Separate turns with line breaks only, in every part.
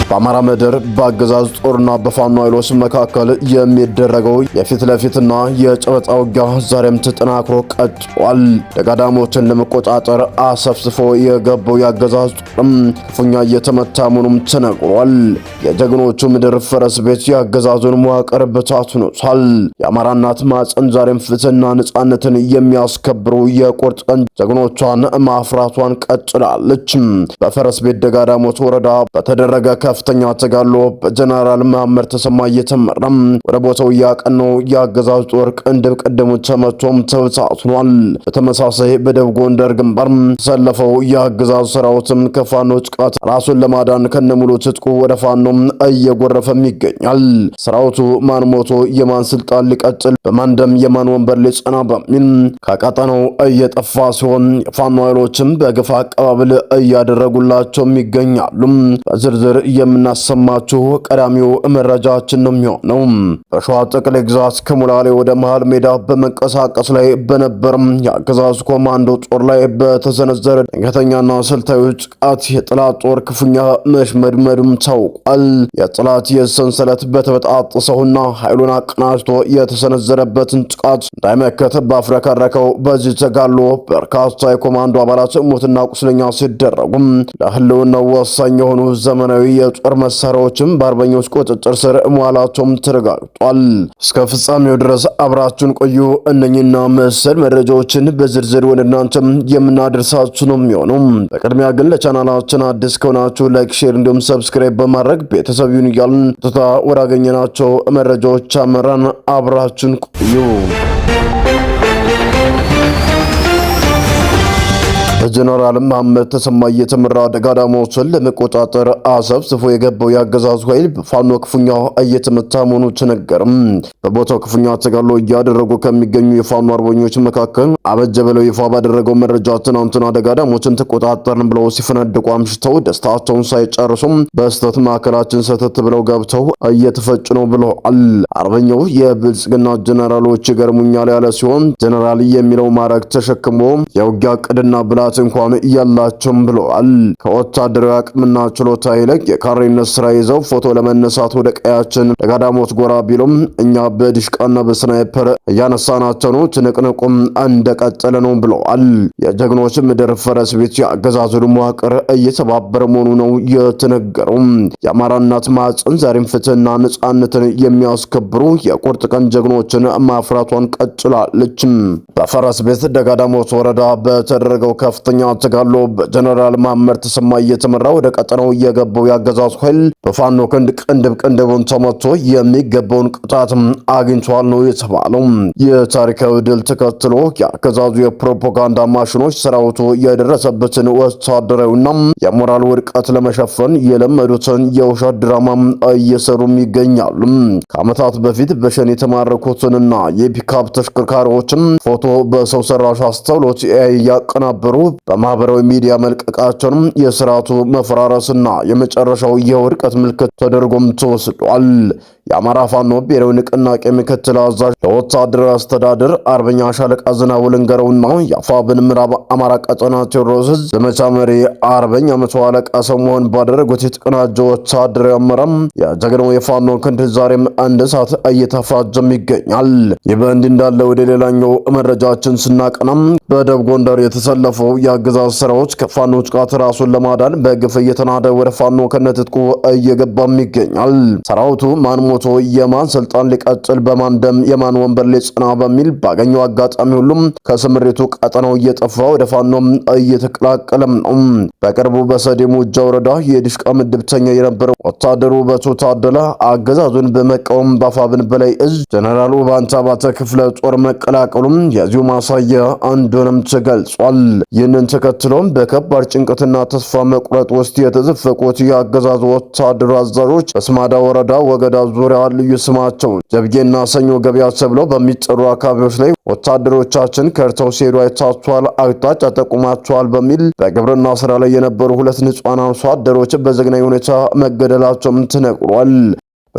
በአማራ ምድር በአገዛዝ ጦርና በፋኖ ኃይሎች መካከል የሚደረገው የፊት ለፊትና የጨበጣ ውጊያ ዛሬም ተጠናክሮ ቀጥሏል። ደጋዳሞችን ለመቆጣጠር አሰፍስፎ የገባው የአገዛዝ ጦርም ክፉኛ እየተመታ መሆኑም ተነግሯል። የጀግኖቹ ምድር ፈረስ ቤት የአገዛዙን መዋቅር በታትኖታል። የአማራ እናት ማፀን ዛሬም ፍትህና ነጻነትን የሚያስከብሩ የቁርጥ ቀን ጀግኖቿን ማፍራቷን ቀጥላለች። በፈረስ ቤት ደጋዳሞት ወረዳ በተደረገ ከፍተኛ ተጋድሎ በጀነራል መሐመድ ተሰማ እየተመራ ወደ ቦታው ያቀነው የአገዛዝ ጦር ቅንድብ ቅድሙ ተመቶም ተበታትኗል። በተመሳሳይ በደቡብ ጎንደር ግንባር ተሰለፈው የአገዛዝ ሰራዊትም ከፋኖ ጥቃት ራሱን ለማዳን ከነሙሉ ትጥቁ ወደ ፋኖም እየጎረፈም ይገኛል። ሰራዊቱ ማን ሞቶ የማን ስልጣን ሊቀጥል በማን ደም የማን ወንበር ሊጸና በሚል ከቀጠናው እየጠፋ ሲሆን የፋኖ ኃይሎችም በግፍ አቀባበል እያደረጉላቸውም ይገኛሉ። በዝርዝር የምናሰማችሁ ቀዳሚው መረጃችን ነው የሚሆነው። በሸዋ ጠቅላይ ግዛት ከሙላሌ ወደ መሃል ሜዳ በመንቀሳቀስ ላይ በነበርም የአገዛዝ ኮማንዶ ጦር ላይ በተሰነዘረ ድንገተኛና ስልታዊ ጥቃት የጠላት ጦር ክፉኛ መሽመድመዱም ታውቋል። የጠላት የሰንሰለት በተበጣጠሰውና ኃይሉን አቀናጅቶ የተሰነዘረበትን ጥቃት እንዳይመከት ባፍረከረከው በዚህ ተጋድሎ በርካታ የኮማንዶ አባላት ሞትና ቁስለኛ ሲደረጉም ለህልውናው ወሳኝ የሆኑ ዘመናዊ የጦር መሳሪያዎችም በአርበኞች ቁጥጥር ስር መዋላቸውም ተረጋግጧል። እስከ ፍጻሜው ድረስ አብራችሁን ቆዩ። እነኝና መሰል መረጃዎችን በዝርዝር ወደ እናንተም የምናደርሳችሁ ነው የሚሆነው። በቅድሚያ ግን ለቻናላችን አዲስ ከሆናችሁ ላይክ፣ ሼር እንዲሁም ሰብስክራይብ በማድረግ ቤተሰብ ይሁኑ እያልን ወዳገኘናቸው መረጃዎች አመራን። አብራችሁን ቆዩ። በጀነራል መሐመድ ተሰማ እየተመራ ደጋዳሞችን ለመቆጣጠር አሰፍስፎ የገባው የአገዛዙ ኃይል በፋኖ ክፉኛ እየተመታ መሆኑ ተነገረም። በቦታው ክፉኛ ተጋድሎ እያደረጉ ከሚገኙ የፋኖ አርበኞች መካከል አበጀ በለው ይፋ ባደረገው መረጃ ትናንትና ደጋዳሞችን ተቆጣጠርን ብለው ሲፈነድቁ አምሽተው ደስታቸውን ሳይጨርሱም በስህተት ማዕከላችን ሰተት ብለው ገብተው እየተፈጩ ነው ብለዋል። አርበኛው የብልጽግና ጀነራሎች ይገርሙኛል ያለ ሲሆን ጀነራል የሚለው ማዕረግ ተሸክሞ የውጊያ ዕቅድና ብላ እንኳን እያላቸውም ብለዋል። ከወታደራዊ አቅምና ችሎታ ይልቅ የካሬነት ስራ ይዘው ፎቶ ለመነሳት ወደ ቀያችን ደጋዳሞት ጎራ ቢሉም እኛ በዲሽቃና በስናይፐር እያነሳናቸው ነው፣ ትንቅንቁም እንደቀጠለ ነው ብለዋል። የጀግኖች ምድር ፈረስ ቤት የአገዛዙን መዋቅር እየተባበረ መሆኑ ነው የተነገረው። የአማራ እናት ማፀን ዛሬም ፍትህና ነጻነትን የሚያስከብሩ የቁርጥ ቀን ጀግኖችን ማፍራቷን ቀጥላለች። በፈረስ ቤት ደጋዳሞት ወረዳ በተደረገው ከፍተኛ ተጋድሎ በጀነራል መሐመድ ተሰማ እየተመራ ወደ ቀጠናው የገባው የአገዛዙ ኃይል በፋኖ ቅንድብ ቅንድቡን ተመቶ የሚገባውን ቅጣት አግኝቷል ነው የተባለው። የታሪካዊ ድል ተከትሎ የአገዛዙ የፕሮፓጋንዳ ማሽኖች ሰራዊቱ የደረሰበትን ወታደራዊና የሞራል ውድቀት ለመሸፈን የለመዱትን የውሸት ድራማ እየሰሩም ይገኛሉ። ከዓመታት በፊት በሸኔ የተማረኩትንና የፒካፕ ተሽከርካሪዎችን ፎቶ በሰው ሰራሽ አስተውሎት ያቀናበሩ በማህበራዊ ሚዲያ መልቀቃቸውን የስርዓቱ መፈራረስና የመጨረሻው የውድቀት ምልክት ተደርጎም ተወስዷል። የአማራ ፋኖ ብሔራዊ ንቅናቄ ምክትል አዛዥ ለወታደራዊ አስተዳደር አርበኛ ሻለቃ ዝናቡ ልንገረውና የአፋብን ምዕራብ አማራ ቀጠና ቴዎድሮስ ዘመቻ መሪ አርበኛ መቶ አለቃ ሰሞን ባደረጉት የተቀናጀ ወታደራዊ አመራም የጀግናው የፋኖ ክንድ ዛሬም እንደ እሳት እየተፋጀም ይገኛል። ይህ በእንዲህ እንዳለ ወደ ሌላኛው መረጃችን ስናቀናም በደቡብ ጎንደር የተሰለፈው የአገዛዝ ሰራዊት ከፋኖ ጥቃት ራሱን ለማዳን በግፍ እየተናደ ወደ ፋኖ ከነትጥቁ እየገባም ይገኛል። ሰራዊቱ ማን ሞቶ የማን ስልጣን ሊቀጥል በማን ደም የማን ወንበር ሊጸና በሚል ባገኘው አጋጣሚ ሁሉም ከስምሪቱ ቀጠናው እየጠፋ ወደ ፋኖ እየተቀላቀለም ነው። በቅርቡ በሰዴ ሙጃ ወረዳ የዲሽቃ ምድብተኛ የነበረው ወታደሩ በተታደለ አገዛዙን በመቃወም ባፋብን በላይ እዝ ጀነራል ባንታ ባተ ክፍለ ጦር መቀላቀሉም የዚሁ ማሳያ አንዱንም ተገልጿል። ይህንን ተከትሎም በከባድ ጭንቀትና ተስፋ መቁረጥ ውስጥ የተዘፈቁት የአገዛዙ ወታደር አዛዦች በስማዳ ወረዳ ወገዳ ዙሪያ ልዩ ስማቸው ጀብጌና ሰኞ ገበያ ተብለው በሚጠሩ አካባቢዎች ላይ ወታደሮቻችን ከርተው ሲሄዱ አይታችኋል፣ አቅጣጫ ጠቁማችኋል በሚል በግብርና ስራ ላይ የነበሩ ሁለት ንጹሃን አርሶ አደሮች በዘግናኝ ሁኔታ መገደላቸውም ተነግሯል።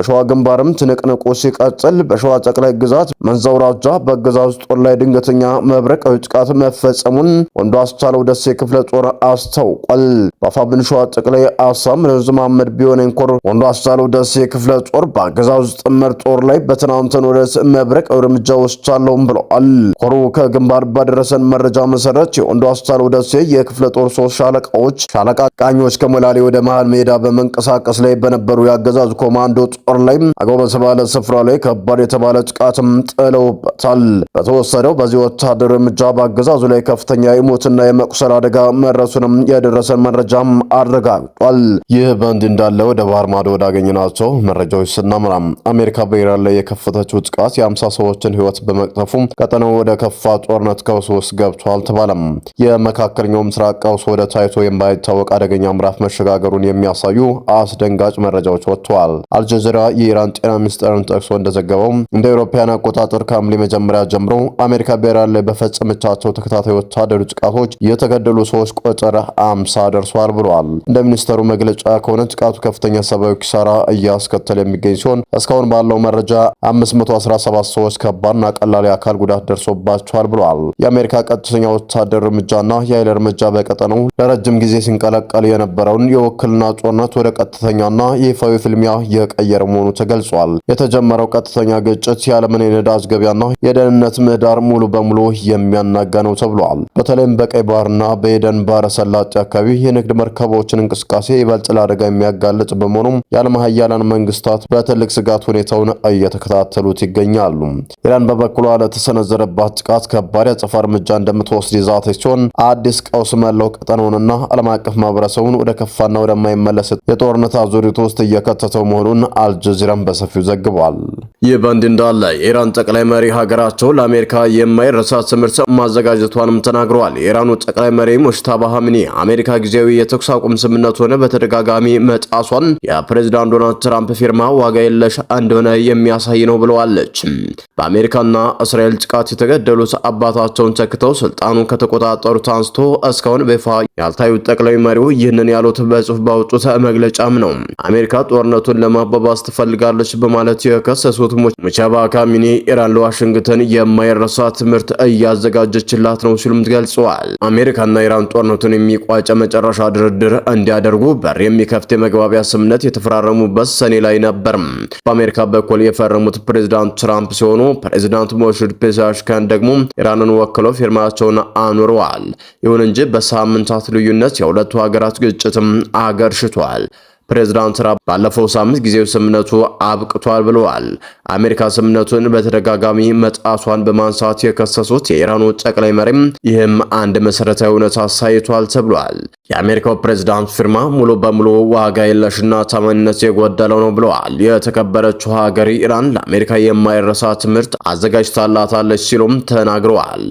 በሸዋ ግንባርም ትንቅንቁ ሲቀጥል በሸዋ ጠቅላይ ግዛት መንዛ አውራጃ በአገዛዙ ጦር ላይ ድንገተኛ መብረቃዊ ጥቃት መፈጸሙን ወንዱ አስቻለው ደሴ ክፍለ ጦር አስታውቋል። በአፋብን ሸዋ ጠቅላይ አሳምነው መሐመድ ቢሆነኝ ኮር ወንዱ አስቻለው ደሴ ክፍለ ጦር በአገዛዙ ጥምር ጦር ላይ በትናንትናው ዕለት መብረቃዊ እርምጃ ወስጃለሁም ብለዋል። ኮሩ ከግንባር ባደረሰን መረጃ መሰረት የወንዱ አስቻለው ደሴ የክፍለ ጦር 3 ሻለቃዎች ሻለቃ ቃኞች ከሞላሌ ወደ መሃል ሜዳ በመንቀሳቀስ ላይ በነበሩ የአገዛዙ ኮማንዶ ጦር ላይ አገው በተባለ ስፍራ ላይ ከባድ የተባለ ጥቃትም ጥለውበታል። በተወሰደው በዚህ ወታደር እርምጃ በአገዛዙ ላይ ከፍተኛ የሞትና የመቁሰል አደጋ መድረሱንም የደረሰን መረጃም አረጋግጧል። ይህ በእንዲህ እንዳለ ወደ ባህር ማዶ ወዳገኘናቸው መረጃዎች ስናመራ አሜሪካ በኢራን ላይ የከፈተችው ጥቃት የ50 ሰዎችን ሕይወት በመቅጠፉ ቀጠናው ወደ ከፋ ጦርነት ቀውስ ውስጥ ገብቷል ተባለም። የመካከለኛው ምስራቅ ቀውስ ወደ ታይቶ የማይታወቅ አደገኛ ምዕራፍ መሸጋገሩን የሚያሳዩ አስደንጋጭ መረጃዎች ወጥተዋል። አልጀዚራ የኢራን ጤና ሚኒስቴርን ጠቅሶ እንደዘገበው እንደ አውሮፓውያን አቆጣጠር ከሐምሌ መጀመሪያ ጀምሮ አሜሪካ በኢራን ላይ በፈጸመቻቸው ተከታታይ ወታደራዊ ጥቃቶች የተገደሉ ሰዎች ቁጥር 50 ደርሷል ብለዋል። እንደ ሚኒስተሩ መግለጫ ከሆነ ጥቃቱ ከፍተኛ ሰብአዊ ኪሳራ እያስከተለ የሚገኝ ሲሆን እስካሁን ባለው መረጃ 517 ሰዎች ከባድና ቀላል የአካል ጉዳት ደርሶባቸዋል ብለዋል። የአሜሪካ ቀጥተኛ ወታደር እርምጃና የኃይል እርምጃ በቀጠናው ለረጅም ጊዜ ሲንቀለቀል የነበረውን የውክልና ጦርነት ወደ ቀጥተኛና የይፋዊ ፍልሚያ የቀየረ መሆኑ ተገልጿል። የተጀመረው ቀጥተኛ ግጭት የዓለምን የነዳጅ ገበያና የደህንነት ምህዳር ሙሉ በሙሉ የሚያናጋ ነው ተብሏል። በተለይም በቀይ ባህርና በኤደን ባህረ ሰላጤ አካባቢ የንግድ መርከቦችን እንቅስቃሴ ይበልጥ ለአደጋ የሚያጋልጥ በመሆኑም የዓለም ሀያላን መንግስታት በትልቅ ስጋት ሁኔታውን እየተከታተሉት ይገኛሉ። ኢራን በበኩሏ ለተሰነዘረባት ጥቃት ከባድ የአጸፋ እርምጃ እንደምትወስድ ይዛተች ሲሆን አዲስ ቀውስ መላው ቀጠናውንና ዓለም አቀፍ ማህበረሰቡን ወደ ከፋና ወደማይመለስ የጦርነት አዙሪት ውስጥ እየከተተው መሆኑን አልጀዚራም በሰፊው ዘግቧል። ይህ በእንዲህ እንዳለ የኢራን ጠቅላይ መሪ ሀገራቸው ለአሜሪካ የማይረሳ ትምህርት ማዘጋጀቷንም ተናግረዋል። የኢራኑ ጠቅላይ መሪ ሙጅተባ ኻሜኒ አሜሪካ ጊዜያዊ የተኩስ አቁም ስምምነት ሆነ በተደጋጋሚ መጣሷን የፕሬዝዳንት ዶናልድ ትራምፕ ፊርማ ዋጋ የለሽ እንደሆነ የሚያሳይ ነው ብለዋለች። በአሜሪካና እስራኤል ጥቃት የተገደሉት አባታቸውን ተክተው ስልጣኑን ከተቆጣጠሩት አንስቶ እስካሁን በይፋ ያልታዩት ጠቅላይ መሪው ይህንን ያሉት በጽሁፍ ባወጡት መግለጫም ነው። አሜሪካ ጦርነቱን ለማባባስ ትፈልጋለች በማለት የከሰሱት ሙጅተባ ኻሜኒ ኢራን ለዋሽንግተን የማይረሳ ትምህርት እያዘጋጀችላት ነው ሲሉም ገልጸዋል። አሜሪካና ኢራን ጦርነቱን የሚቋጭ መጨረሻ ድርድር እንዲያደርጉ በር የሚከፍት የመግባቢያ ስምምነት የተፈራረሙበት ሰኔ ላይ ነበር። በአሜሪካ በኩል የፈረሙት ፕሬዝዳንት ትራምፕ ሲሆኑ ፕሬዝዳንት ሞሐመድ ፔዜሽኪያን ደግሞ ኢራንን ወክለው ፊርማቸውን አኑረዋል። ይሁን እንጂ በሳምንታት ልዩነት የሁለቱ ሀገራት ግጭትም አገርሽቷል። ፕሬዝዳንት ትራምፕ ባለፈው ሳምንት ጊዜው ስምምነቱ አብቅቷል ብለዋል። አሜሪካ ስምምነቱን በተደጋጋሚ መጣሷን በማንሳት የከሰሱት የኢራኑ ጠቅላይ መሪም ይህም አንድ መሰረታዊ እውነት አሳይቷል ተብሏል። የአሜሪካው ፕሬዝዳንት ፊርማ ሙሉ በሙሉ ዋጋ የለሽና ታማኝነት የጎደለው ነው ብለዋል። የተከበረችው ሀገር ኢራን ለአሜሪካ የማይረሳ ትምህርት አዘጋጅታላታለች ሲሉም ተናግረዋል።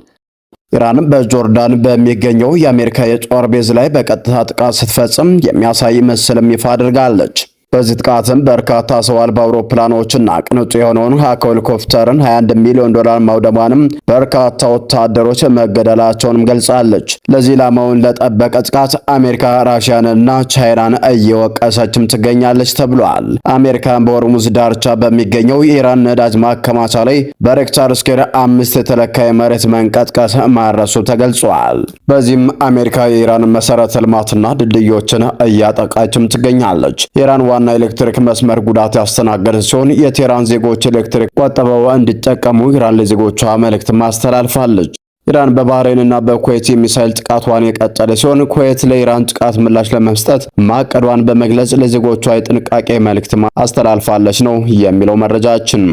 ኢራን በጆርዳን በሚገኘው የአሜሪካ የጦር ቤዝ ላይ በቀጥታ ጥቃት ስትፈጽም የሚያሳይ ምስልም ይፋ አድርጋለች። በዚህ ጥቃትም በርካታ ሰው አልባ አውሮፕላኖችና ቅንጡ የሆነውን ሄሊኮፕተርን 21 ሚሊዮን ዶላር ማውደሟንም በርካታ ወታደሮች መገደላቸውንም ገልጻለች። ለዚህ ኢላማውን ለጠበቀ ጥቃት አሜሪካ ራሽያንና ቻይናን እየወቀሰችም ትገኛለች ተብሏል። አሜሪካን በሆርሙዝ ዳርቻ በሚገኘው የኢራን ነዳጅ ማከማቻ ላይ በሬክታር ስኬል 5 የተለካ የመሬት መንቀጥቀጥ ማድረሱ ተገልጿል። በዚህም አሜሪካ የኢራን መሰረተ ልማትና ድልድዮችን እያጠቃችም ትገኛለች። የኢራን ዋና ኤሌክትሪክ መስመር ጉዳት ያስተናገደ ሲሆን የቴህራን ዜጎች ኤሌክትሪክ ቆጥበው እንዲጠቀሙ ኢራን ለዜጎቿ መልእክት ማስተላልፋለች። ኢራን በባህሬንና በኩዌት የሚሳኤል ጥቃቷን የቀጠለ ሲሆን ኩዌት ለኢራን ጥቃት ምላሽ ለመስጠት ማቀዷን በመግለጽ ለዜጎቿ የጥንቃቄ መልእክት አስተላልፋለች ነው የሚለው መረጃችን።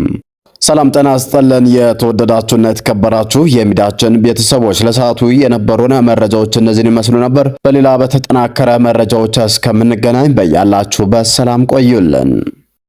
ሰላም ጤና ይስጥልን። የተወደዳችሁና የተከበራችሁ የሚዲያችን ቤተሰቦች ለሰዓቱ የነበሩን መረጃዎች እነዚህን ይመስሉ ነበር። በሌላ በተጠናከረ መረጃዎች እስከምንገናኝ በያላችሁበት ሰላም ቆዩልን።